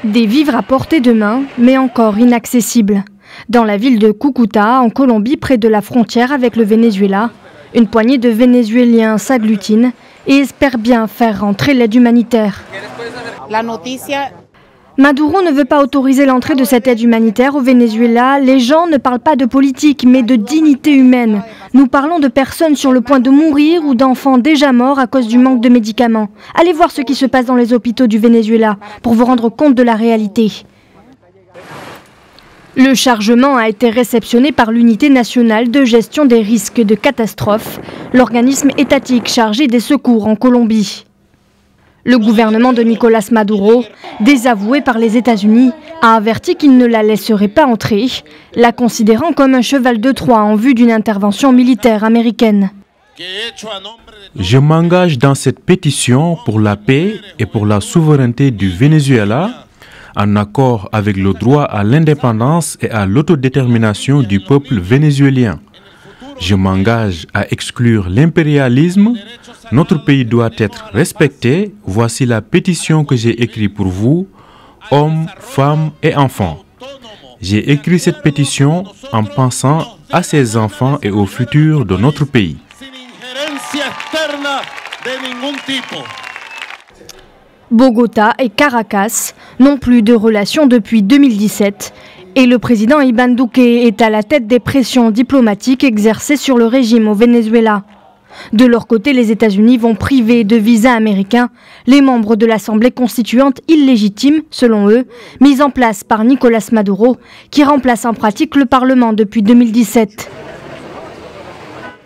Des vivres à portée de main, mais encore inaccessibles. Dans la ville de Cúcuta, en Colombie, près de la frontière avec le Venezuela, une poignée de Vénézuéliens s'agglutinent et espèrent bien faire rentrer l'aide humanitaire. Maduro ne veut pas autoriser l'entrée de cette aide humanitaire au Venezuela. Les gens ne parlent pas de politique, mais de dignité humaine. Nous parlons de personnes sur le point de mourir ou d'enfants déjà morts à cause du manque de médicaments. Allez voir ce qui se passe dans les hôpitaux du Venezuela pour vous rendre compte de la réalité. Le chargement a été réceptionné par l'Unité nationale de gestion des risques de catastrophe, l'organisme étatique chargé des secours en Colombie. Le gouvernement de Nicolás Maduro, désavoué par les États-Unis, a averti qu'il ne la laisserait pas entrer, la considérant comme un cheval de Troie en vue d'une intervention militaire américaine. Je m'engage dans cette pétition pour la paix et pour la souveraineté du Venezuela, en accord avec le droit à l'indépendance et à l'autodétermination du peuple vénézuélien. Je m'engage à exclure l'impérialisme. Notre pays doit être respecté. Voici la pétition que j'ai écrite pour vous, hommes, femmes et enfants. J'ai écrit cette pétition en pensant à ces enfants et au futur de notre pays. Bogota et Caracas n'ont plus de relations depuis 2017 et le président Iván Duque est à la tête des pressions diplomatiques exercées sur le régime au Venezuela. De leur côté, les États-Unis vont priver de visa américain les membres de l'Assemblée constituante illégitime, selon eux, mise en place par Nicolás Maduro, qui remplace en pratique le Parlement depuis 2017.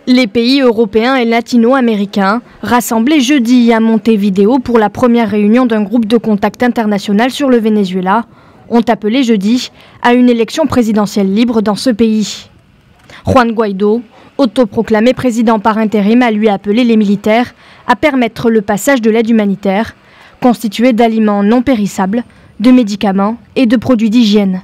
Les pays européens et latino-américains, rassemblés jeudi à Montevideo pour la première réunion d'un groupe de contact international sur le Venezuela, ont appelé jeudi à une élection présidentielle libre dans ce pays. Juan Guaidó, autoproclamé président par intérim, a lui appelé les militaires à permettre le passage de l'aide humanitaire, constituée d'aliments non périssables, de médicaments et de produits d'hygiène.